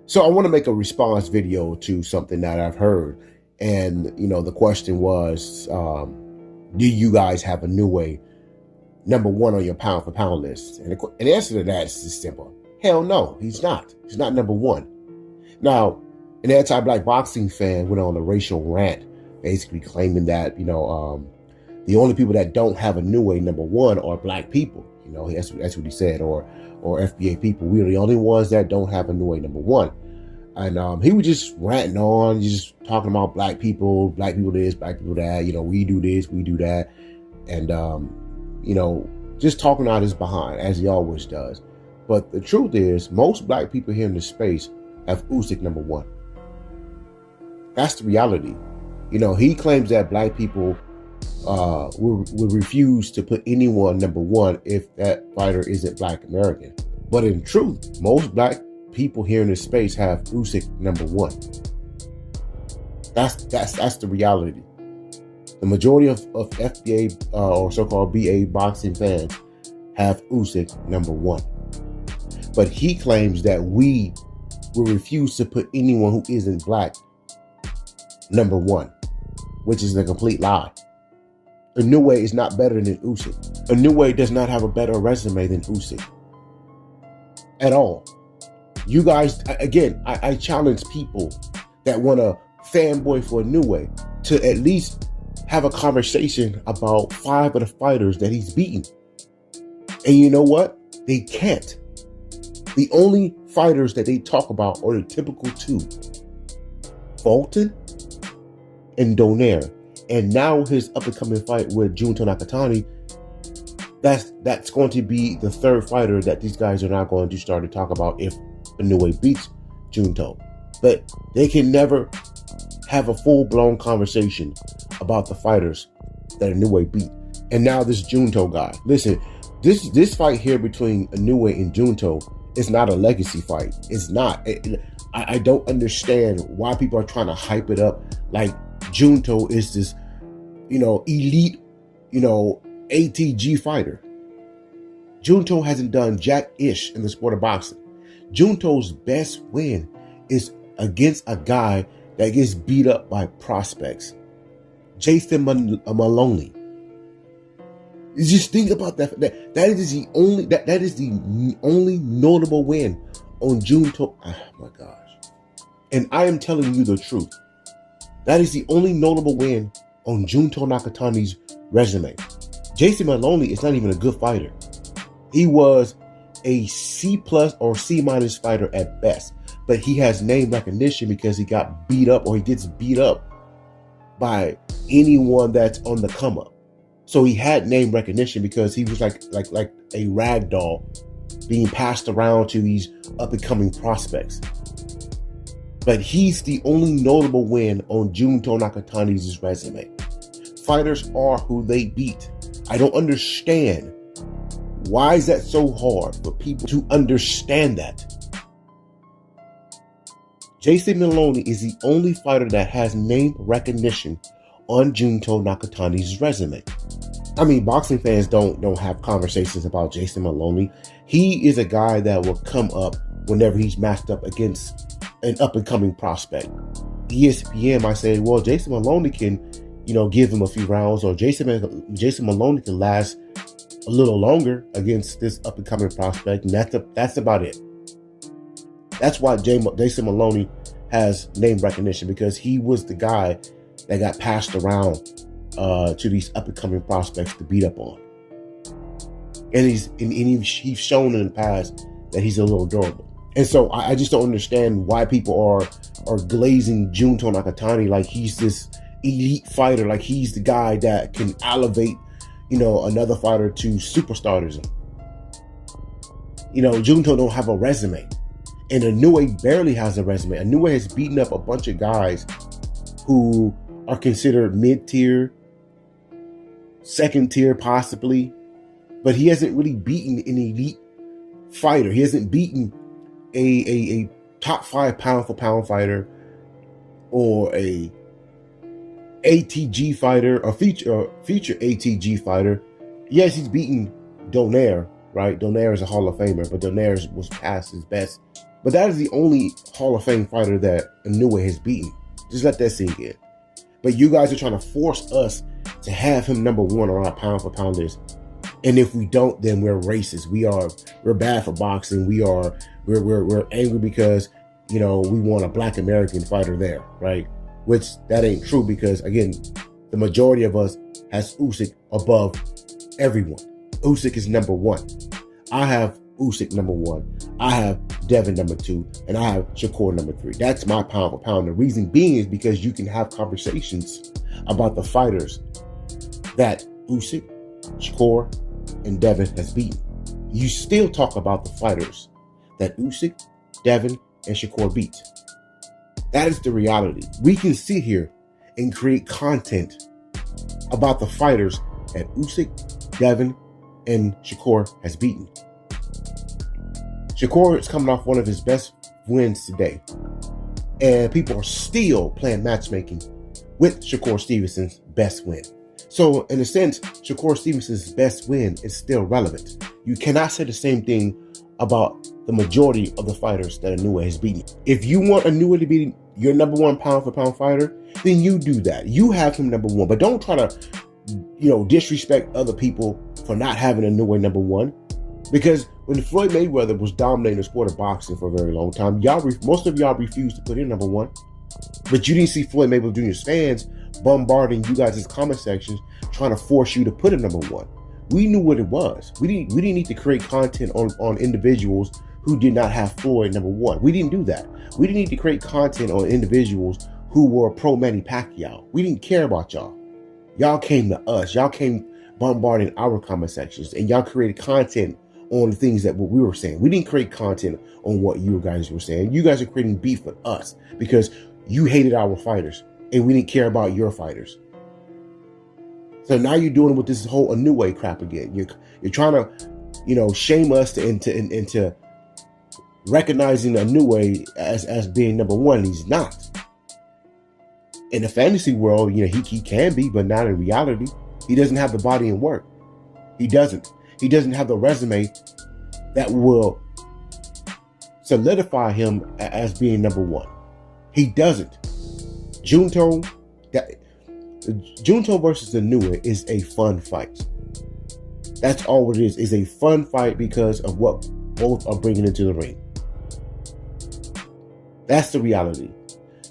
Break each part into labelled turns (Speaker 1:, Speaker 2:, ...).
Speaker 1: So I want to make a response video to something that I've heard. And, the question was, do you guys have Inoue number one on your pound for pound list? And the answer to that is just simple. Hell no, he's not. He's not number one. Now, an anti-black boxing fan went on a racial rant, basically claiming that, the only people that don't have Inoue number one are black people. That's what he said, or FBA people. We're the only ones that don't have Inoue number one. And he was just ranting on, just talking about black people this, black people that, we do this, we do that. And, just talking out his behind, as he always does. But the truth is, most black people here in this space have Usyk number one. That's the reality. He claims that black people will refuse to put anyone number one if that fighter isn't black American. But in truth, most black people here in this space have Usyk number one. That's the reality. The majority of FBA or so-called BA boxing fans have Usyk number one. But he claims that we will refuse to put anyone who isn't black number one, which is a complete lie. Inoue is not better than Usyk. Inoue does not have a better resume than Usyk at all. You guys, again, I challenge people that want to fanboy for Inoue to at least have a conversation about 5 of the fighters that he's beaten. And you know what? They can't. The only fighters that they talk about are the typical two: Fulton and Donaire. And now his up-and-coming fight with Junto Nakatani, that's going to be the third fighter that these guys are not going to start to talk about if Inoue beats Junto. But they can never have a full-blown conversation about the fighters that Inoue beat. And now this Junto guy. Listen, this fight here between Inoue and Junto is not a legacy fight. It's not. I don't understand why people are trying to hype it up like Junto is this, elite, ATG fighter. Junto hasn't done jack-ish in the sport of boxing. Junto's best win is against a guy that gets beat up by prospects. Jason Maloney. Just think about that. That is the only notable win on Junto. Oh my gosh. And I am telling you the truth. That is the only notable win on Junto Nakatani's resume. Jason Maloney is not even a good fighter. He was a C+ or C- fighter at best. But he has name recognition because he got beat up, or he gets beat up by anyone that's on the come up. So he had name recognition because he was like a rag doll being passed around to these up and coming prospects. But he's the only notable win on Junto Nakatani's resume. Fighters are who they beat. I don't understand. Why is that so hard for people to understand that? Jason Maloney is the only fighter that has name recognition on Junto Nakatani's resume. I mean, boxing fans don't have conversations about Jason Maloney. He is a guy that will come up whenever he's matched up against an up-and-coming prospect. ESPN might say, well, Jason Maloney can, give him a few rounds, or Jason Maloney can last a little longer against this up-and-coming prospect, and that's about it. That's why Jason Maloney has name recognition, because he was the guy that got passed around to these up-and-coming prospects to beat up on. And he's shown in the past that he's a little durable. And so I just don't understand why people are glazing Junto Nakatani like he's this elite fighter, like he's the guy that can elevate, another fighter to superstardom. Junto don't have a resume. And Inoue barely has a resume. Inoue has beaten up a bunch of guys who are considered mid-tier, second tier possibly, but he hasn't really beaten an elite fighter. He hasn't beaten a top 5 pound for pound fighter, or a ATG fighter, or future ATG fighter. Yes, he's beaten Donaire, right? Donaire is a Hall of Famer, but Donaire was past his best But that is the only Hall of Fame fighter that Inoue has beaten. Just let that sink in. But you guys are trying to force us to have him number one on our pound for pound list. And if we don't, then we're racist. We're bad for boxing. We're angry because, we want a black American fighter there, right? Which that ain't true, because again, the majority of us has Usyk above everyone. Usyk is number one. I have Usyk number one. I have Devin number two, and I have Shakur number three. That's my pound for pound. The reason being is because you can have conversations about the fighters that Usyk, Shakur, and Devin has beaten. You still talk about the fighters that Usyk, Devin, and Shakur beat. That is the reality. We can sit here and create content about the fighters that Usyk, Devin, and Shakur has beaten. Shakur is coming off one of his best wins today, and people are still playing matchmaking with Shakur Stevenson's best win. So in a sense, Shakur Stevenson's best win is still relevant. You cannot say the same thing about the majority of the fighters that Inoue has beaten. If you want Inoue to be your number one pound for pound fighter, then you do that. You have him number one, but don't try to, disrespect other people for not having Inoue number one. Because when Floyd Mayweather was dominating the sport of boxing for a very long time, most of y'all refused to put him number one. But you didn't see Floyd Mayweather Jr.'s fans bombarding you guys' comment sections trying to force you to put him number one. We knew what it was. We didn't need to create content on individuals who did not have Floyd number one. We didn't do that. We didn't need to create content on individuals who were pro Manny Pacquiao. We didn't care about y'all. Y'all came to us. Y'all came bombarding our comment sections, and y'all created content on the things that what we were saying. We didn't create content on what you guys were saying. You guys are creating beef with us because you hated our fighters and we didn't care about your fighters. So now you're doing it with this whole Inoue crap again. You're trying to, shame us into recognizing Inoue as being number one. He's not. In the fantasy world, he can be, but not in reality. He doesn't have the body and work. He doesn't. He doesn't have the resume that will solidify him as being number one. He doesn't. Junto versus Inoue is a fun fight. That's all it is a fun fight because of what both are bringing into the ring. That's the reality.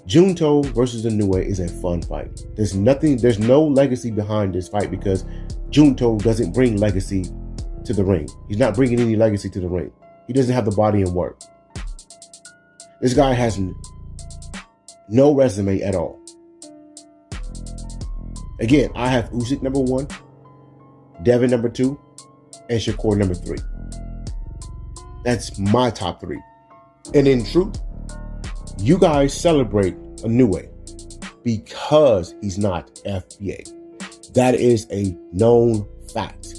Speaker 1: Junto versus Inoue is a fun fight. There's no legacy behind this fight because Junto doesn't bring legacy to the ring. He's not bringing any legacy to the ring. He doesn't have the body and work. This guy has no resume at all. Again, I have Usyk number one, Devin number two, and Shakur number three. That's my top three. And in truth, you guys celebrate Inoue because he's not FBA. That is a known fact.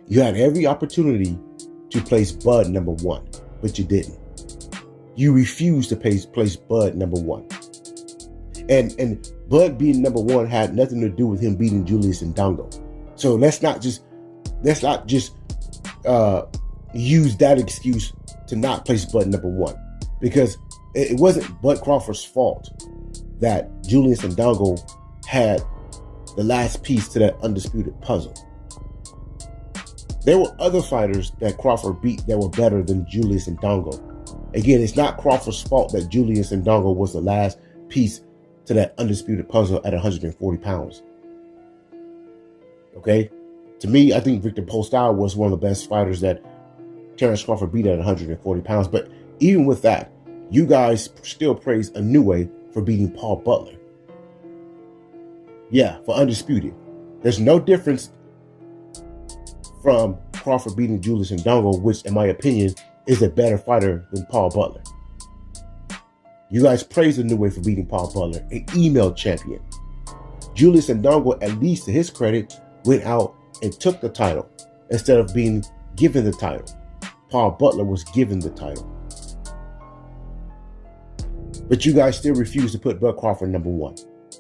Speaker 1: You had every opportunity to place Bud number one, but you didn't. You refused to place Bud number one. And Bud being number one had nothing to do with him beating Julius Indongo. So let's not just use that excuse to not place Bud number one, because it wasn't Bud Crawford's fault that Julius Indongo had the last piece to that undisputed puzzle. There were other fighters that Crawford beat that were better than Julius Indongo. Again, it's not Crawford's fault that Julius Indongo was the last piece to that undisputed puzzle at 140 pounds. Okay? To me, I think Victor Postol was one of the best fighters that Terrence Crawford beat at 140 pounds. But even with that, you guys still praise Inoue for beating Paul Butler. Yeah, for undisputed. There's no difference from Crawford beating Julius Indongo, which, in my opinion, is a better fighter than Paul Butler. You guys praise Inoue for beating Paul Butler, an email champion. Julius Indongo, at least to his credit, went out and took the title instead of being given the title. Paul Butler was given the title. But you guys still refuse to put Bud Crawford number one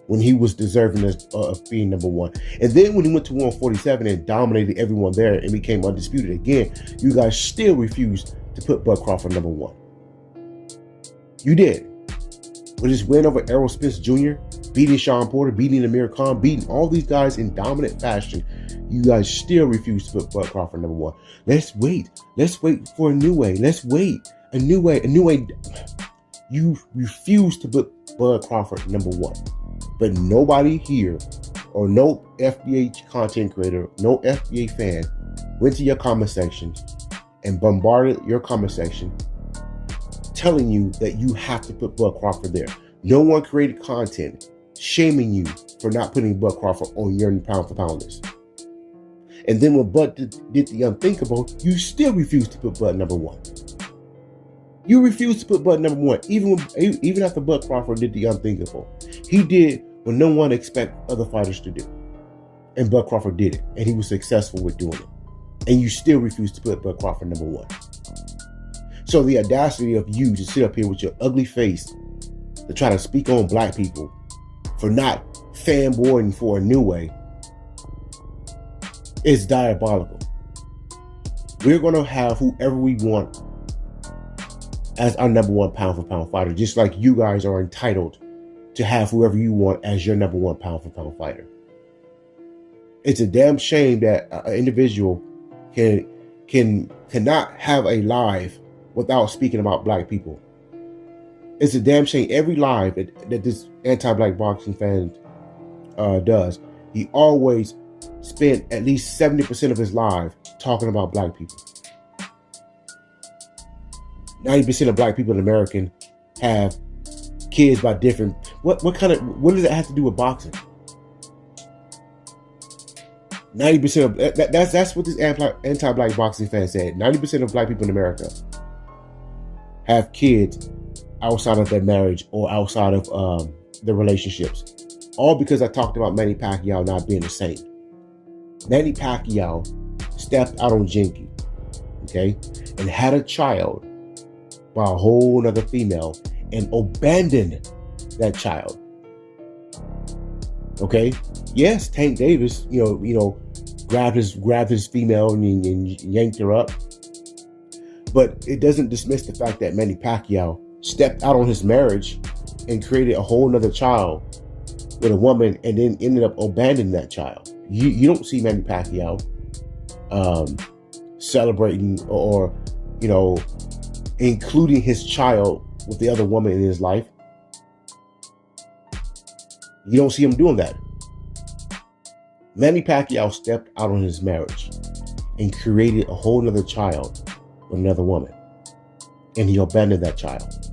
Speaker 1: when he was deserving of being number one. And then when he went to 147 and dominated everyone there and became undisputed again, you guys still refuse to put Bud Crawford number one. You did. With his win over Errol Spence Jr., beating Sean Porter, beating Amir Khan, beating all these guys in dominant fashion, you guys still refuse to put Bud Crawford number one. Let's wait. Let's wait for Inoue. Let's wait. Inoue. You refuse to put Bud Crawford number one. But nobody here, or no FBA content creator, no FBA fan, went to your comment section and bombarded your comment section telling you that you have to put Bud Crawford there. No one created content shaming you for not putting Bud Crawford on your pound for pound list. And then when Bud did the unthinkable, you still refused to put Bud number one. You refused to put Bud number one, even after Bud Crawford did the unthinkable. He did what no one expects other fighters to do. And Bud Crawford did it, and he was successful with doing it. And you still refused to put Bud Crawford number one. So the audacity of you to sit up here with your ugly face to try to speak on black people for not fanboying for Inoue is diabolical. We're going to have whoever we want as our number one pound for pound fighter, just like you guys are entitled to have whoever you want as your number one pound for pound fighter. It's a damn shame that an individual cannot have a live without speaking about black people. It's a damn shame. Every live that this anti-black boxing fan does, he always spent at least 70% of his live talking about black people. 90% of black people in America have kids by different. What does that have to do with boxing? 90% of that's what this anti-black boxing fan said. 90% of black people in America have kids outside of their marriage or outside of their relationships. All because I talked about Manny Pacquiao not being a saint. Manny Pacquiao stepped out on Jinky, okay, and had a child by a whole nother female and abandoned that child. Okay, yes, Tank Davis, grabbed his female and yanked her up. But it doesn't dismiss the fact that Manny Pacquiao stepped out on his marriage and created a whole nother child with a woman and then ended up abandoning that child. You don't see Manny Pacquiao celebrating or including his child with the other woman in his life. You don't see him doing that. Manny Pacquiao stepped out on his marriage and created a whole nother child with another woman. And he abandoned that child.